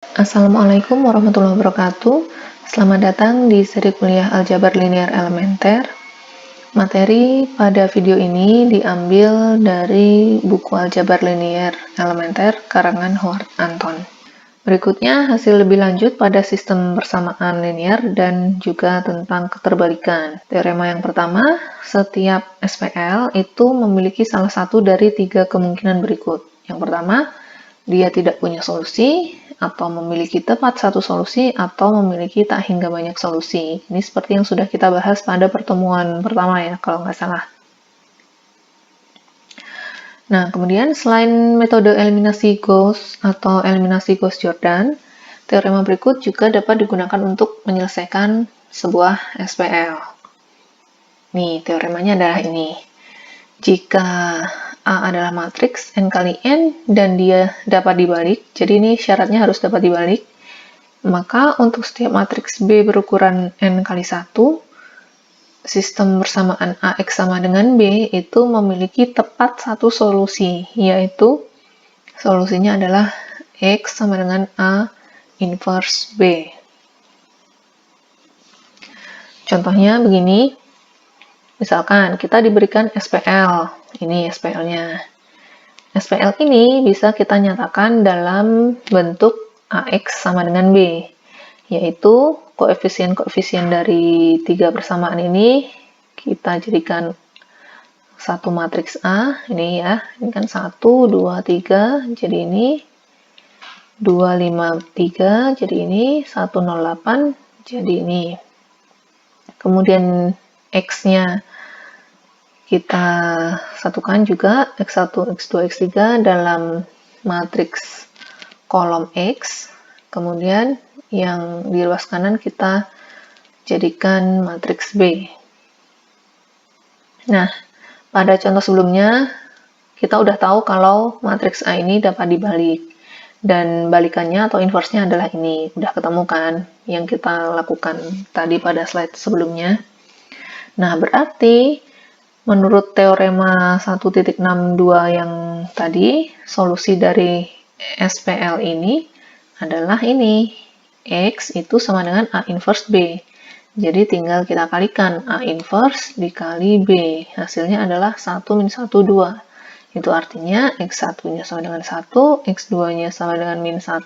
Assalamualaikum warahmatullahi wabarakatuh. Selamat datang di seri kuliah Aljabar Linear Elementer. Materi pada video ini diambil dari buku Aljabar Linear Elementer karangan Howard Anton. Berikutnya hasil lebih lanjut pada sistem persamaan linear dan juga tentang keterbalikan. Teorema yang pertama, setiap SPL itu memiliki salah satu dari tiga kemungkinan berikut. Yang pertama, dia tidak punya solusi, atau memiliki tepat satu solusi, atau memiliki tak hingga banyak solusi. Ini seperti yang sudah kita bahas pada pertemuan pertama ya, kalau nggak salah. Nah, kemudian selain metode eliminasi Gauss atau eliminasi Gauss-Jordan, teorema berikut juga dapat digunakan untuk menyelesaikan sebuah SPL. Nih, teoremanya adalah ini. Jika A adalah matriks N kali N dan dia dapat dibalik, jadi ini syaratnya harus dapat dibalik, maka untuk setiap matriks B berukuran N kali 1, sistem bersamaan AX sama dengan B itu memiliki tepat satu solusi, yaitu solusinya adalah X sama dengan A inverse B. Contohnya begini, misalkan kita diberikan SPL, ini SPL-nya. SPL ini bisa kita nyatakan dalam bentuk AX sama dengan B, yaitu koefisien-koefisien dari tiga persamaan ini kita jadikan satu matriks A, ini ya, ini kan 1, 2, 3, jadi ini 2, 5, 3, jadi ini 1, 0, 8, jadi ini. Kemudian X-nya kita satukan juga X1, X2, X3 dalam matriks kolom X, kemudian yang di ruas kanan kita jadikan matriks B. Nah, pada contoh sebelumnya kita udah tahu kalau matriks A ini dapat dibalik, dan balikannya atau inverse-nya adalah ini, udah ketemu kan yang kita lakukan tadi pada slide sebelumnya. Nah, berarti menurut teorema 1.62 yang tadi, solusi dari SPL ini adalah ini. X itu sama dengan A inverse B. Jadi tinggal kita kalikan A inverse dikali B. Hasilnya adalah 1 min 1, 2. Itu artinya X1-nya sama dengan 1, X2-nya sama dengan min 1,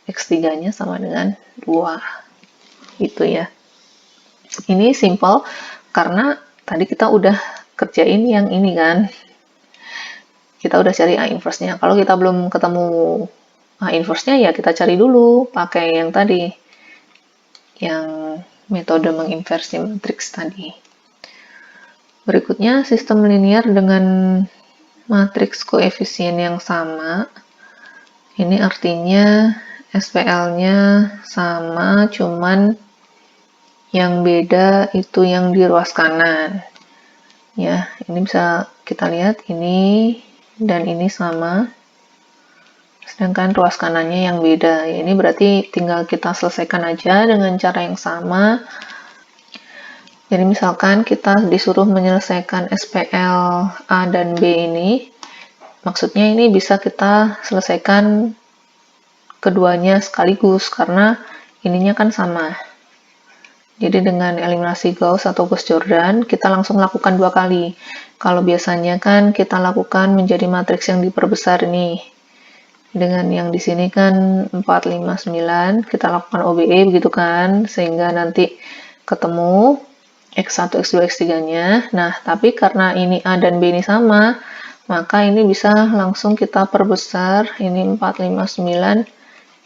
X3-nya sama dengan 2. Gitu ya. Ini simple karena tadi kita udah kerjain yang ini kan, kita udah cari A inverse-nya. Kalau kita belum ketemu A inverse-nya, ya kita cari dulu pakai yang tadi, yang metode menginversi matriks tadi. Berikutnya sistem linear dengan matriks koefisien yang sama. Ini artinya SPL-nya sama, cuman yang beda itu yang di ruas kanan. Ya, ini bisa kita lihat ini dan ini sama, sedangkan ruas kanannya yang beda. Ya, ini berarti tinggal kita selesaikan aja dengan cara yang sama. Jadi misalkan kita disuruh menyelesaikan SPL A dan B ini, maksudnya ini bisa kita selesaikan keduanya sekaligus karena ininya kan sama. Jadi dengan eliminasi Gauss atau Gauss-Jordan, kita langsung lakukan dua kali. Kalau biasanya kan kita lakukan menjadi matriks yang diperbesar nih. Dengan yang di sini kan 4, 5, 9, kita lakukan OBE begitu kan, sehingga nanti ketemu X1, X2, X3-nya. Nah, tapi karena ini A dan B ini sama, maka ini bisa langsung kita perbesar. Ini 4, 5, 9,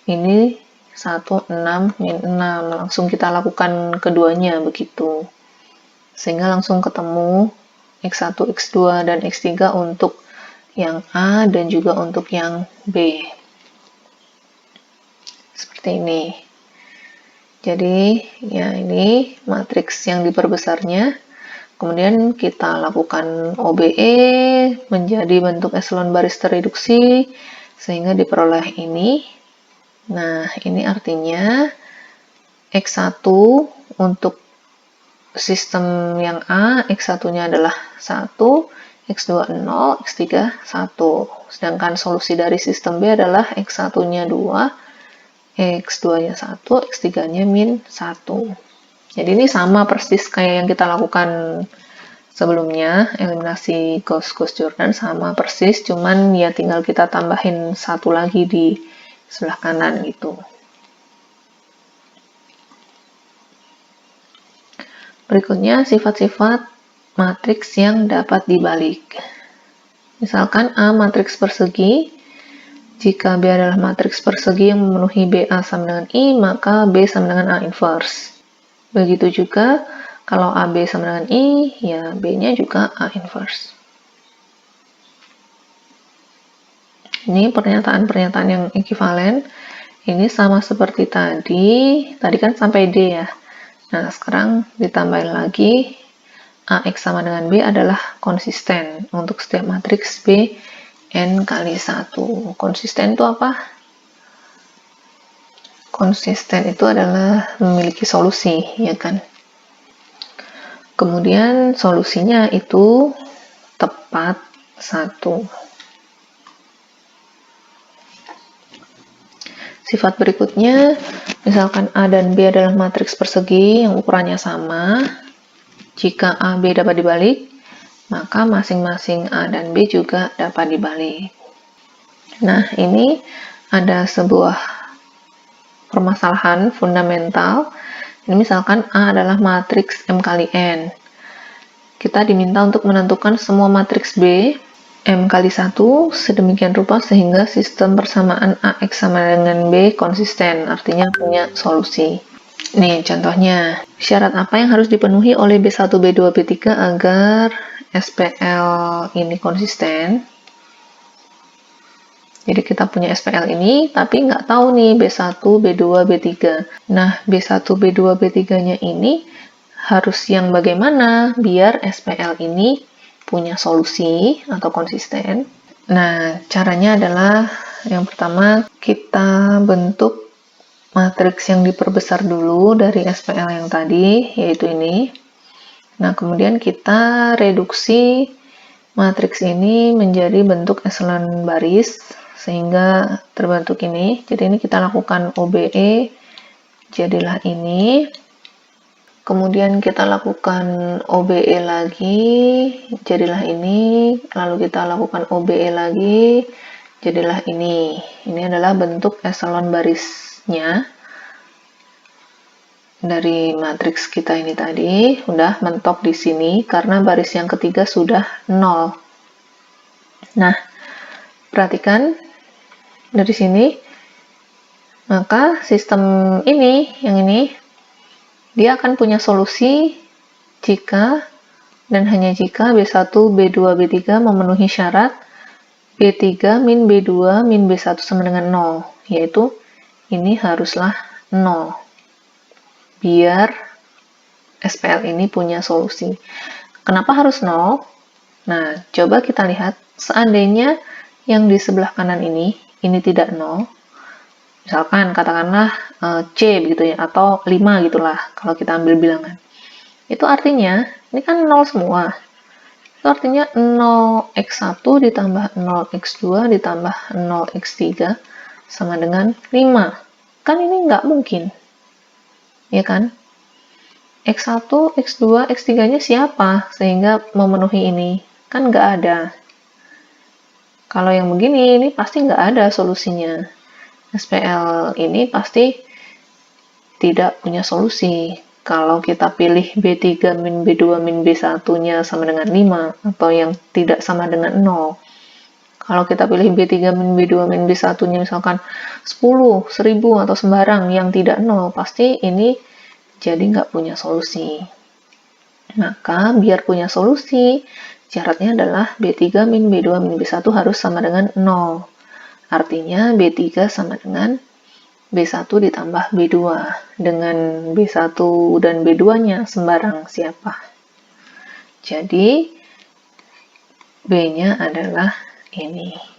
ini 1, 6, min 6. Langsung kita lakukan keduanya begitu. Sehingga langsung ketemu X1, X2, dan X3 untuk yang A dan juga untuk yang B. Seperti ini. Jadi, ya ini matriks yang diperbesarnya. Kemudian kita lakukan OBE menjadi bentuk eselon baris terreduksi sehingga diperoleh ini. Nah, ini artinya X1 untuk sistem yang A, X1-nya adalah 1, X2 0, X3 1. Sedangkan solusi dari sistem B adalah X1-nya 2, X2-nya 1, X3-nya min 1. Jadi ini sama persis kayak yang kita lakukan sebelumnya, eliminasi Gauss Jordan sama persis, cuman ya tinggal kita tambahin 1 lagi di sebelah kanan gitu. Berikutnya sifat-sifat matriks yang dapat dibalik. Misalkan A matriks persegi, jika B adalah matriks persegi yang memenuhi BA sama dengan I, maka B sama dengan A inverse. Begitu juga kalau AB sama dengan I, ya B-nya juga A inverse. Ini pernyataan-pernyataan yang ekuivalen. Ini sama seperti tadi. Tadi kan sampai D ya. Nah, sekarang ditambahin lagi. AX sama dengan B adalah konsisten untuk setiap matriks B N kali 1. Konsisten itu apa? Konsisten itu adalah memiliki solusi, ya kan? Kemudian solusinya itu tepat 1. Sifat berikutnya, misalkan A dan B adalah matriks persegi yang ukurannya sama. Jika A, B dapat dibalik, maka masing-masing A dan B juga dapat dibalik. Nah, ini ada sebuah permasalahan fundamental. Ini misalkan A adalah matriks M kali N. Kita diminta untuk menentukan semua matriks B M kali 1 sedemikian rupa sehingga sistem persamaan AX sama dengan B konsisten, artinya punya solusi. Nih contohnya, syarat apa yang harus dipenuhi oleh B1, B2, B3 agar SPL ini konsisten? Jadi kita punya SPL ini, tapi nggak tahu nih B1, B2, B3. Nah, B1, B2, B3-nya ini harus yang bagaimana biar SPL ini punya solusi atau konsisten. Nah, caranya adalah yang pertama kita bentuk matriks yang diperbesar dulu dari SPL yang tadi, yaitu ini. Nah, kemudian kita reduksi matriks ini menjadi bentuk eselon baris, sehingga terbentuk ini. Jadi ini kita lakukan OBE, jadilah ini. Kemudian kita lakukan OBE lagi, jadilah ini. Lalu kita lakukan OBE lagi, jadilah ini. Ini adalah bentuk eselon barisnya dari matriks kita ini tadi. Udah mentok di sini karena baris yang ketiga sudah 0. Nah, perhatikan dari sini, maka sistem ini, yang ini, dia akan punya solusi jika dan hanya jika B1, B2, B3 memenuhi syarat B3 min B2 min B1 sama dengan 0, yaitu ini haruslah 0 biar SPL ini punya solusi. Kenapa harus 0? Nah, coba kita lihat, seandainya yang di sebelah kanan ini tidak 0, misalkan katakanlah C begitu ya, atau 5 gitulah kalau kita ambil bilangan. Itu artinya, ini kan 0 semua. Itu artinya 0x1 ditambah 0x2 ditambah 0x3 sama dengan 5. Kan ini nggak mungkin. Ya kan? x1, x2, x3-nya siapa sehingga memenuhi ini? Kan nggak ada. Kalau yang begini, ini pasti nggak ada solusinya. SPL ini pasti tidak punya solusi. Kalau kita pilih B3 min B2 min B1-nya sama dengan 5, atau yang tidak sama dengan 0. Kalau kita pilih B3 min B2 min B1-nya misalkan 10, 1000, atau sembarang yang tidak 0, pasti ini jadi nggak punya solusi. Maka, biar punya solusi, syaratnya adalah B3 min B2 min B1 harus sama dengan 0. Artinya, B3 sama dengan B1 ditambah B2, dengan B1 dan B2-nya sembarang siapa. Jadi, B-nya adalah ini.